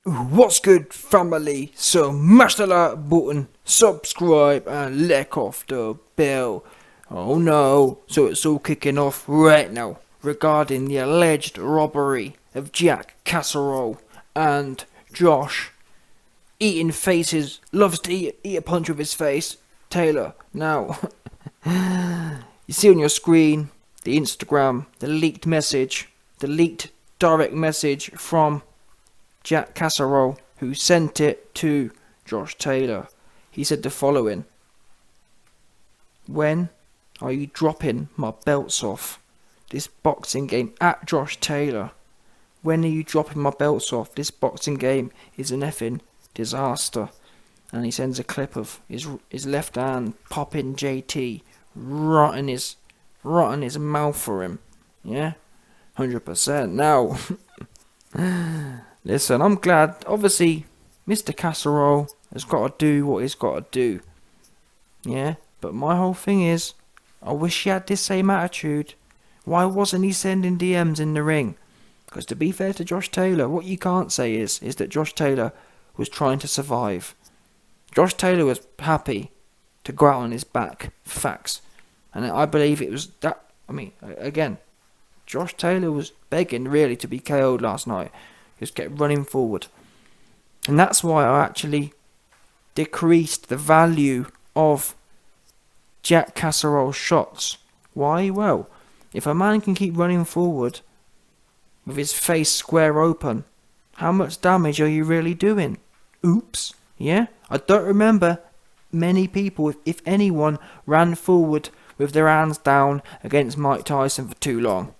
What's good, family? So mash the like button, subscribe, and lick off the bell. Oh no! So it's all kicking off right now regarding the alleged robbery of Jack Catterall and Josh. Eating faces, loves to eat a punch with his face. Taylor. Now, you see on your screen the Instagram, the leaked direct message from Jack Catterall, who sent it to Josh Taylor. He said the following: "When are you dropping my belts off? This boxing game at Josh Taylor. When are you dropping my belts off? This boxing game is an effing disaster." And he sends a clip of his left hand popping JT rotting his mouth for him. Yeah, 100%. Now, listen, I'm glad. Obviously, Mr. Casserole has got to do what he's got to do. Yeah, but my whole thing is, I wish he had this same attitude. Why wasn't he sending DMs in the ring? Because to be fair to Josh Taylor, what you can't say is that Josh Taylor was trying to survive. Josh Taylor was happy to go out on his back. Facts. And I believe it was that. I mean, again, Josh Taylor was begging really to be KO'd last night. He just kept running forward. And that's why I actually decreased the value of Jack Catterall's shots. Why? Well, if a man can keep running forward with his face square open, how much damage are you really doing? Oops. Yeah? I don't remember many people, if anyone, ran forward with their hands down against Mike Tyson for too long.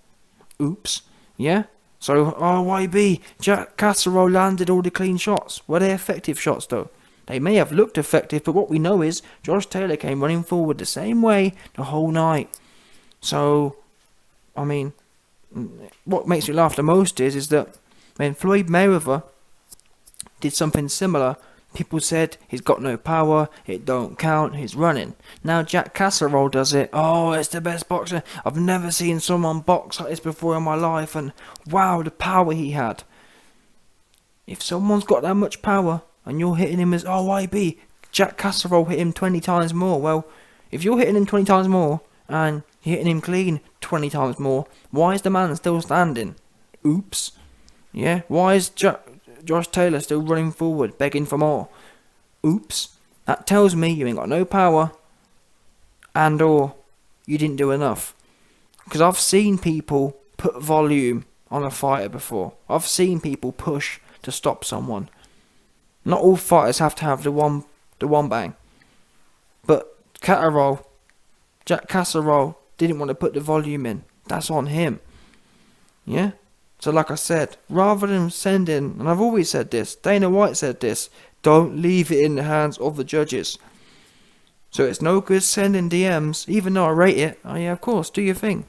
Oops. Yeah? So, YB, Jack Catterall landed all the clean shots. Were they effective shots though? They may have looked effective, but what we know is Josh Taylor came running forward the same way the whole night. So, I mean, what makes me laugh the most is that when Floyd Mayweather did something similar, people said he's got no power, it don't count, he's running. Now Jack Catterall does it. Oh, it's the best boxer. I've never seen someone box like this before in my life, and wow, the power he had. If someone's got that much power and you're hitting him as YB, Jack Catterall hit him 20 times more. Well, if you're hitting him 20 times more and you're hitting him clean 20 times more, why is the man still standing? Oops. Yeah, why is Josh Taylor still running forward, begging for more? Oops. That tells me you ain't got no power, and or you didn't do enough. Because I've seen people put volume on a fighter before. I've seen people push to stop someone. Not all fighters have to have the one bang. But Jack Catterall didn't want to put the volume in. That's on him. Yeah? So like I said, rather than sending, and I've always said this, Dana White said this, don't leave it in the hands of the judges. So it's no good sending DMs, even though I rate it. Oh yeah, of course, do your thing.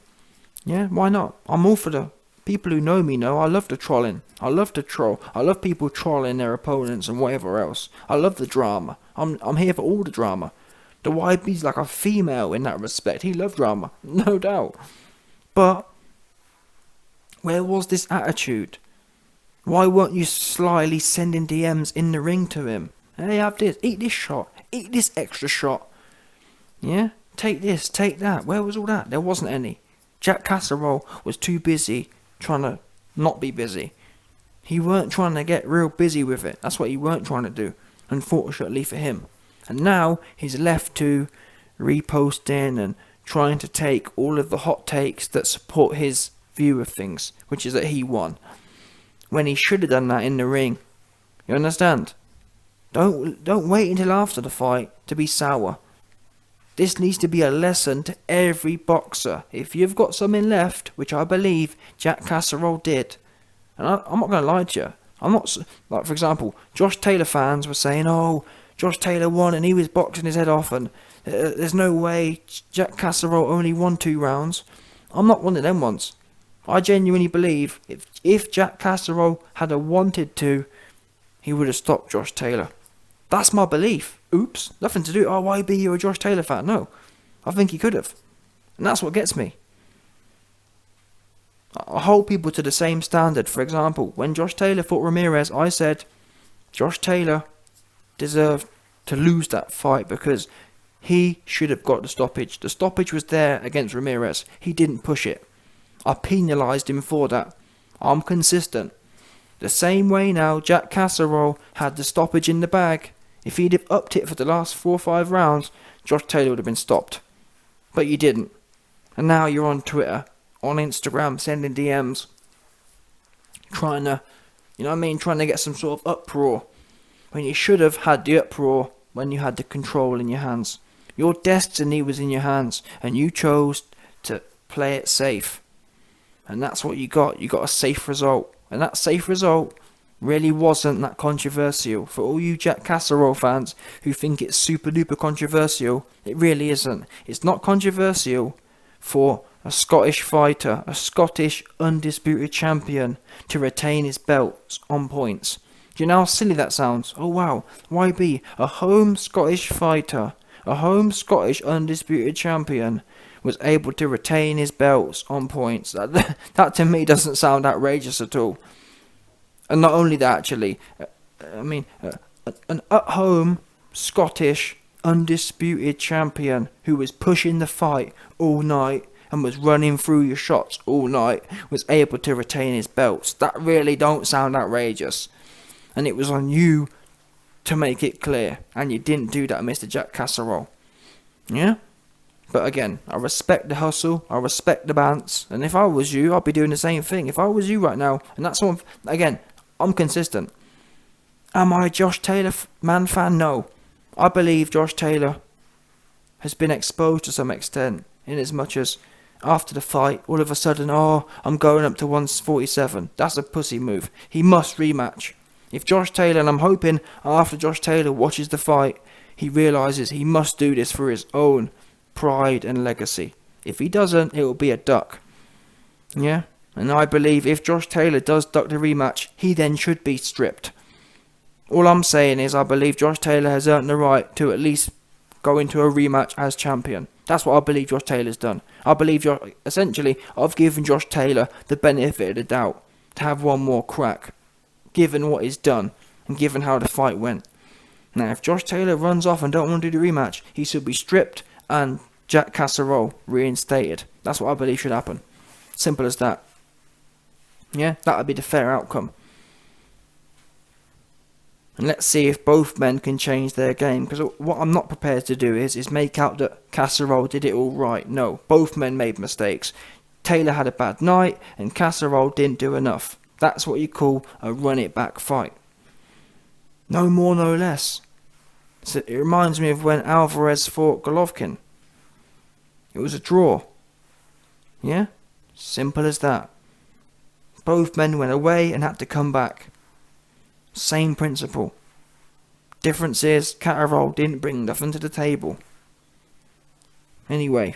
Yeah, why not? I'm all for the people who know me know I love the trolling. I love to troll. I love people trolling their opponents and whatever else. I love the drama. I'm here for all the drama. The YB's like a female in that respect. He loved drama, no doubt. But where was this attitude? Why weren't you slyly sending DMs in the ring to him? Hey, have this, eat this shot, eat this extra shot. Yeah? Take this, take that. Where was all that? There wasn't any. Jack Catterall was too busy trying to not be busy. He weren't trying to get real busy with it. That's what he weren't trying to do, unfortunately for him. And now he's left to reposting and trying to take all of the hot takes that support his view of things, which is that he won, when he should have done that in the ring. You understand? Don't wait until after the fight to be sour. This needs to be a lesson to every boxer. If you've got something left, which I believe Jack Catterall did, and I'm not going to lie to you, I'm not, like for example, Josh Taylor fans were saying, oh, Josh Taylor won and he was boxing his head off and there's no way Jack Catterall only won 2 rounds. I'm not one of them ones. I genuinely believe if Jack Catterall had wanted to, he would have stopped Josh Taylor. That's my belief. Oops, nothing to do. Oh, YB, you're a Josh Taylor fan. No, I think he could have. And that's what gets me. I hold people to the same standard. For example, when Josh Taylor fought Ramirez, I said Josh Taylor deserved to lose that fight because he should have got the stoppage. The stoppage was there against Ramirez. He didn't push it. I penalised him for that. I'm consistent. The same way now Jack Catterall had the stoppage in the bag. If he'd have upped it for the last 4 or 5 rounds, Josh Taylor would have been stopped. But you didn't. And now you're on Twitter, on Instagram, sending DMs, trying to, trying to get some sort of uproar. When you should have had the uproar when you had the control in your hands. Your destiny was in your hands, and you chose to play it safe. And that's what you got. You got a safe result. And that safe result really wasn't that controversial. For all you Jack Catterall fans who think it's super duper controversial, it really isn't. It's not controversial for a Scottish fighter, a Scottish undisputed champion, to retain his belts on points. Do you know how silly that sounds? Oh wow, YB, a home Scottish fighter, a home Scottish undisputed champion, was able to retain his belts on points. That to me doesn't sound outrageous at all. And not only that, actually, an at-home Scottish undisputed champion who was pushing the fight all night and was running through your shots all night was able to retain his belts. That really don't sound outrageous. And it was on you to make it clear. And you didn't do that, Mr. Jack Catterall. Yeah? But again, I respect the hustle, I respect the bants, and if I was you, I'd be doing the same thing. If I was you right now, and that's one, again, I'm consistent. Am I a Josh Taylor fan? No. I believe Josh Taylor has been exposed to some extent, in as much as after the fight, all of a sudden, I'm going up to 147. That's a pussy move. He must rematch. If Josh Taylor, and I'm hoping after Josh Taylor watches the fight, he realises he must do this for his own pride and legacy. If he doesn't, it will be a duck. Yeah? And I believe if Josh Taylor does duck the rematch, he then should be stripped. All I'm saying is I believe Josh Taylor has earned the right to at least go into a rematch as champion. That's what I believe Josh Taylor's done. I believe, essentially, I've given Josh Taylor the benefit of the doubt to have one more crack, given what he's done and given how the fight went. Now, if Josh Taylor runs off and don't want to do the rematch, he should be stripped and Jack Catterall reinstated. That's what I believe should happen. Simple as that. Yeah, that would be the fair outcome. And let's see if both men can change their game. Because what I'm not prepared to do is make out that Catterall did it all right. No, both men made mistakes. Taylor had a bad night and Catterall didn't do enough. That's what you call a run it back fight. No more, no less. So it reminds me of when Alvarez fought Golovkin. It was a draw. Yeah? Simple as that. Both men went away and had to come back. Same principle. Difference is Catterall didn't bring nothing to the table. Anyway,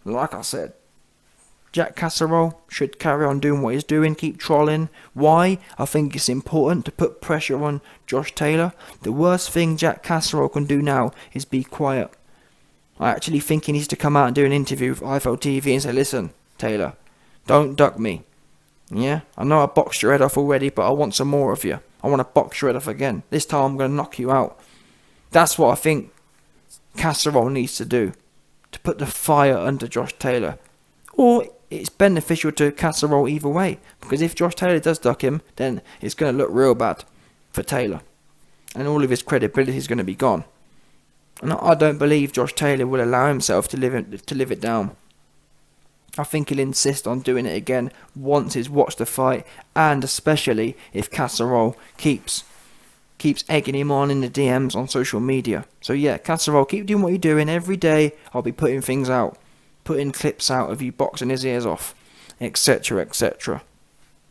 like I said, Jack Catterall should carry on doing what he's doing, keep trolling. Why? I think it's important to put pressure on Josh Taylor. The worst thing Jack Catterall can do now is be quiet. I actually think he needs to come out and do an interview with IFLTV and say, listen, Taylor, don't duck me. Yeah, I know I boxed your head off already, but I want some more of you. I want to box your head off again. This time I'm going to knock you out. That's what I think Catterall needs to do, to put the fire under Josh Taylor. Or it's beneficial to Catterall either way, because if Josh Taylor does duck him, then it's going to look real bad for Taylor, and all of his credibility is going to be gone. And I don't believe Josh Taylor will allow himself to live it down. I think he'll insist on doing it again once he's watched the fight, and especially if Catterall keeps egging him on in the DMs on social media. So yeah, Catterall, keep doing what you're doing. Every day I'll be putting things out, putting clips out of you boxing his ears off, etc, etc.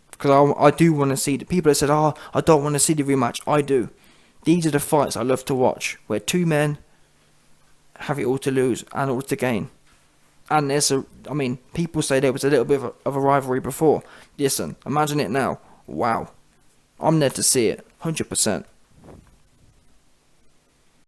Because I do want to see the people that said, I don't want to see the rematch. I do. These are the fights I love to watch, where two men have it all to lose and all to gain. And people say there was a little bit of a rivalry before. Listen, imagine it now. Wow. I'm there to see it, 100%.